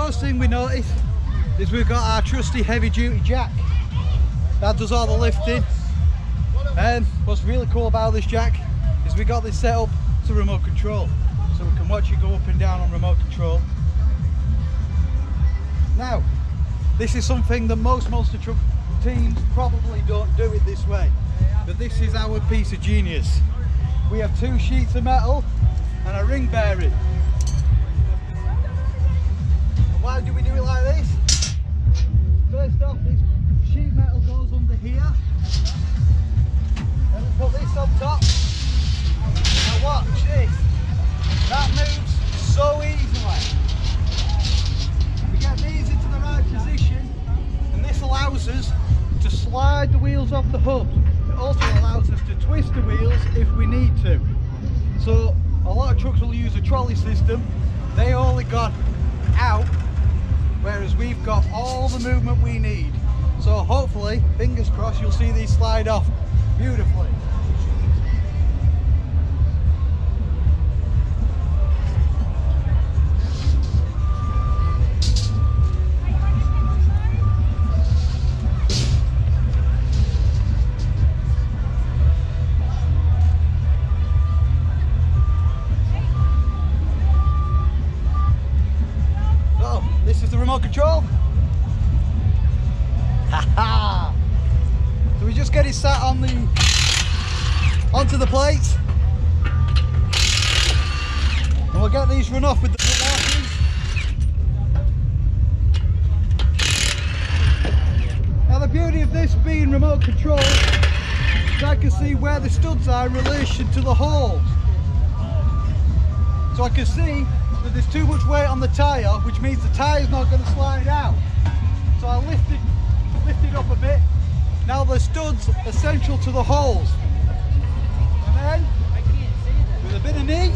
first thing we notice is we've got our trusty heavy duty jack. That does all the lifting. And what's really cool about this jack is we got this set up to remote control. So we can watch it go up and down on remote control. Now, this is something that most monster truck teams probably don't do it this way. But this is our piece of genius. We have 2 sheets of metal and a ring bearing. And why do we do it like this? First off, this sheet metal goes under here. And we put this on top. Now watch this. That moves so easily. We get these into the right position, and this allows us to slide the wheels off the hub. It also allows us to twist the wheels if we need to. So a lot of trucks will use a trolley system. They only got out, whereas we've got all the movement we need. So hopefully, fingers crossed, you'll see these slide off beautifully. This is the remote control. Ha! So we just get it sat on onto the plates, and we'll get these run off with the markings. Now the beauty of this being remote control is I can see where the studs are in relation to the holes. So I can see that there's too much weight on the tyre, which means the tyre's not going to slide out. So I lift it up a bit. Now the studs are central to the holes. And then, with a bit of knee,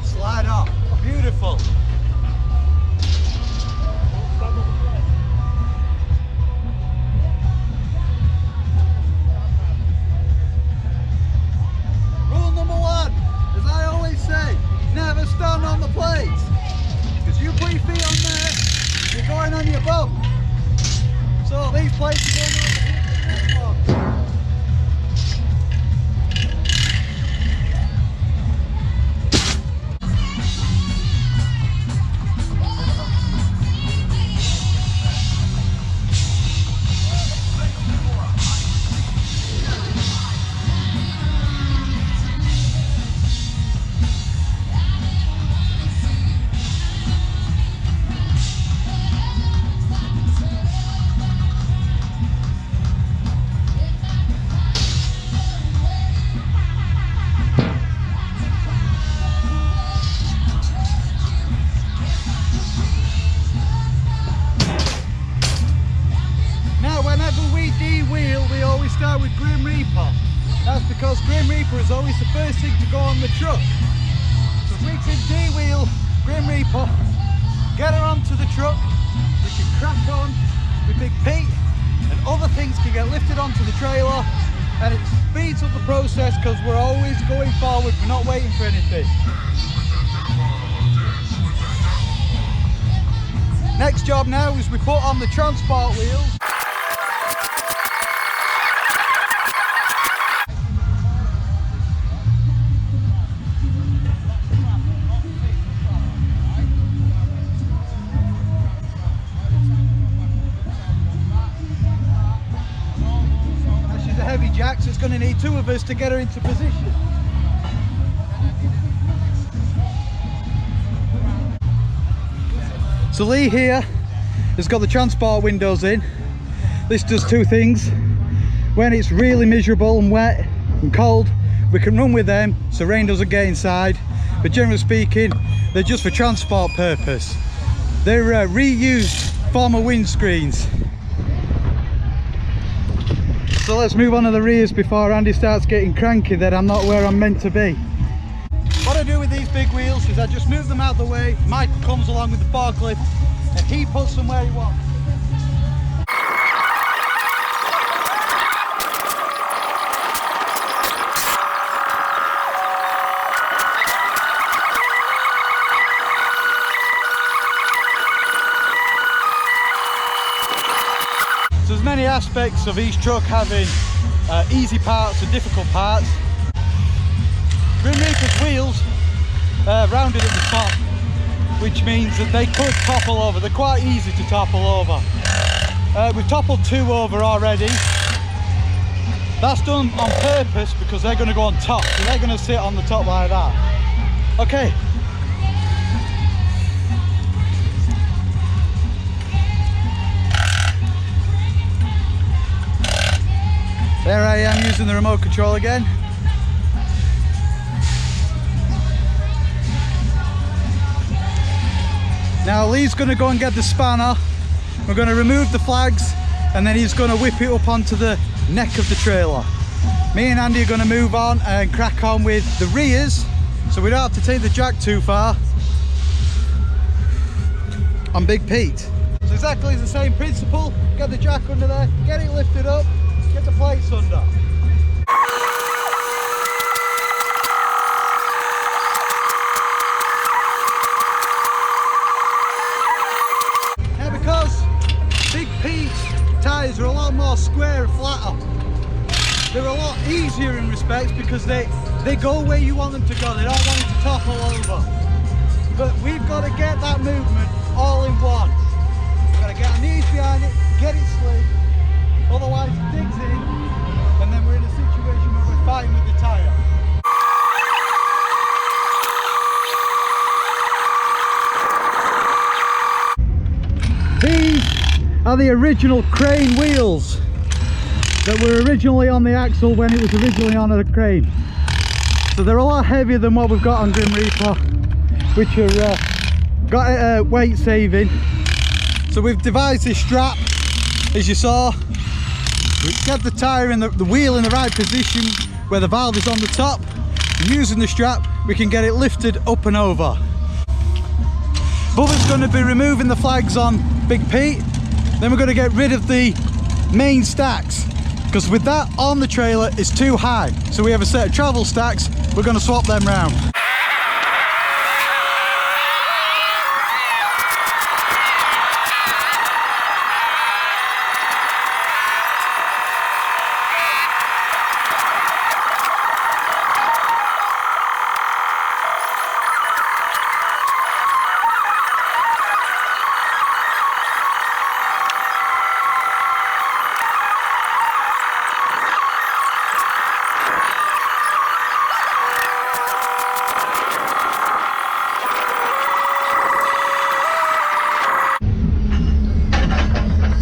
slide off. Beautiful. Rule number 1, as I always say, never stand on the plates, because you put your feet on there, you're going on your bum. So these plates are going on the start with Grim Reaper. That's because Grim Reaper is always the first thing to go on the truck. So if we can D-wheel Grim Reaper, get her onto the truck, we can crack on with Big Pete, and other things can get lifted onto the trailer, and it speeds up the process because we're always going forward, we're not waiting for anything. Next job now is we put on the transport wheels. Heavy jack, so it's going to need 2 of us to get her into position. So Lee here has got the transport windows in. This does 2 things. When it's really miserable and wet and cold, we can run with them so rain doesn't get inside, but generally speaking they're just for transport purpose. They're reused former windscreens. So let's move on to the rears before Andy starts getting cranky that I'm not where I'm meant to be. What I do with these big wheels is I just move them out of the way. Michael comes along with the forklift and he puts them where he wants. aspects of each truck having easy parts and difficult parts. Grim Reaper's wheels rounded at the top, which means that they could topple over. They're quite easy to topple over. We've toppled 2 over already. That's done on purpose because they're going to go on top, so they're going to sit on the top like that. Okay. There I am using the remote control again. Now Lee's going to go and get the spanner. We're going to remove the flags and then he's going to whip it up onto the neck of the trailer. Me and Andy are going to move on and crack on with the rears so we don't have to take the jack too far on Big Pete. It's exactly the same principle. Get the jack under there, get it lifted up, get the plates under. Now because Big Pete's tyres are a lot more square and flatter, they're a lot easier in respects because they go where you want them to go. They don't want them to topple over. But we've got to get that movement all in one. We've got to get our knees behind it, get it slick, otherwise it digs in and then we're in a situation where we're fighting with the tyre. These are the original crane wheels that were originally on the axle when it was originally on a crane. So they're a lot heavier than what we've got on Grim Reaper, which are got weight saving. So we've devised this strap, as you saw. We get the tyre in the wheel in the right position where the valve is on the top. And using the strap, we can get it lifted up and over. Bubba's going to be removing the flags on Big Pete. Then we're going to get rid of the main stacks, because with that on the trailer it's too high. So we have a set of travel stacks, we're going to swap them round.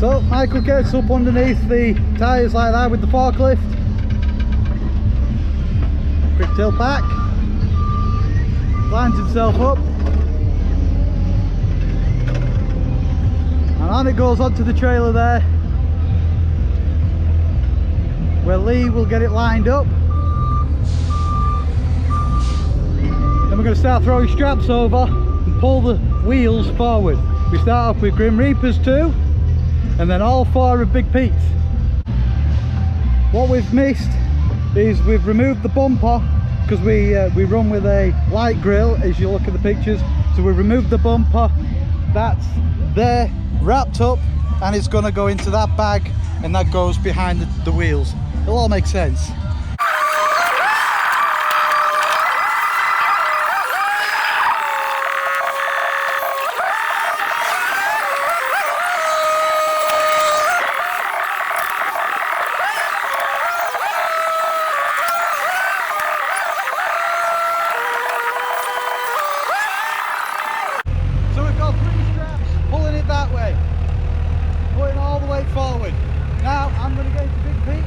So Michael gets up underneath the tyres like that with the forklift. Quick tilt back. Lines himself up. And on it goes onto the trailer there, where Lee will get it lined up. Then we're going to start throwing straps over and pull the wheels forward. We start off with Grim Reapers 2. And then all 4 of Big Pete's. What we've missed is we've removed the bumper because we run with a light grill, as you look at the pictures. So we removed the bumper. That's there, wrapped up, and it's going to go into that bag, and that goes behind the wheels. It'll all make sense. Forward. Now I'm going to get into Big Pete.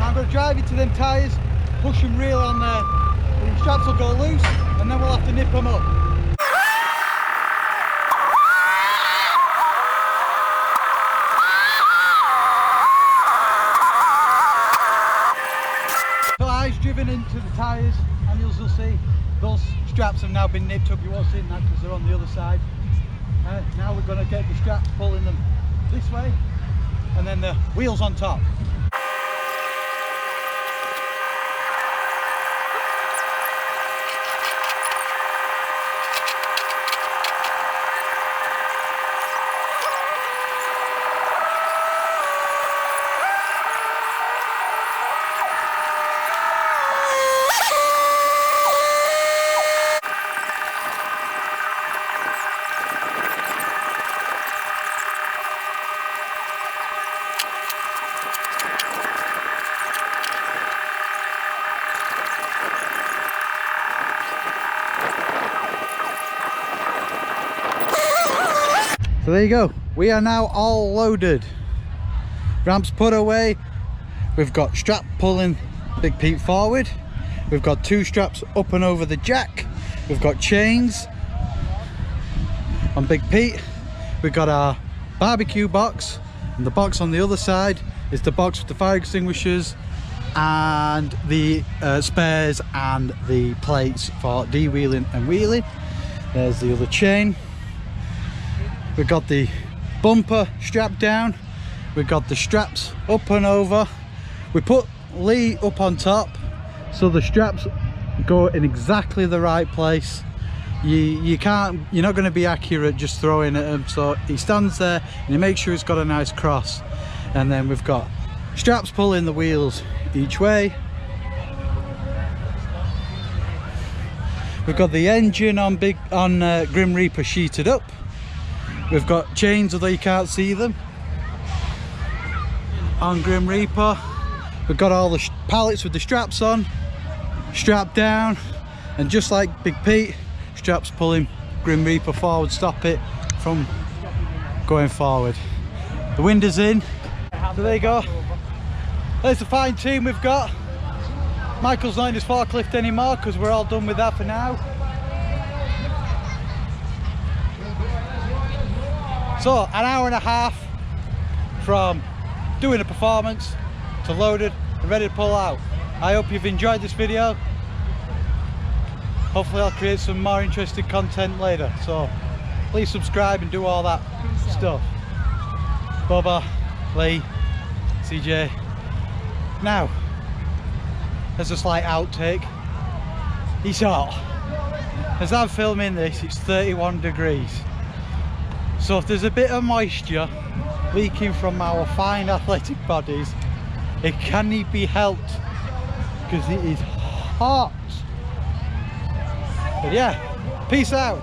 I'm going to drive it to them tyres, push them real on there, the straps will go loose and then we'll have to nip them up. So I've driven into the tyres and you'll see those straps have now been nipped up. You won't see that because they're on the other side. Now we're going to get the straps, pulling them this way, and then the wheels on top. So there you go, we are now all loaded. Ramps put away. We've got strap pulling Big Pete forward. We've got 2 straps up and over the jack. We've got chains on Big Pete. We've got our barbecue box, and the box on the other side is the box with the fire extinguishers and the spares and the plates for de-wheeling and wheeling. There's the other chain. We've got the bumper strapped down. We've got the straps up and over. We put Lee up on top so the straps go in exactly the right place. You're not going to be accurate just throwing at him, so he stands there and you make sure he's got a nice cross. And then we've got straps pulling the wheels each way. We've got the engine on Grim Reaper sheeted up. We've got chains, although you can't see them, on Grim Reaper. We've got all the pallets with the straps on, strapped down, and just like Big Pete, straps pulling Grim Reaper forward, stop it from going forward. The wind is in, so there you go. There's the fine team we've got. Michael's not in his forklift anymore because we're all done with that for now. So an hour and a half from doing a performance to loaded and ready to pull out. I hope you've enjoyed this video. Hopefully I'll create some more interesting content later, so please subscribe and do all that stuff. Bubba, Lee, CJ. Now, there's a slight outtake. It's hot. As I'm filming this, it's 31 degrees. So if there's a bit of moisture leaking from our fine athletic bodies, it cannot be helped because it is hot. But yeah, peace out.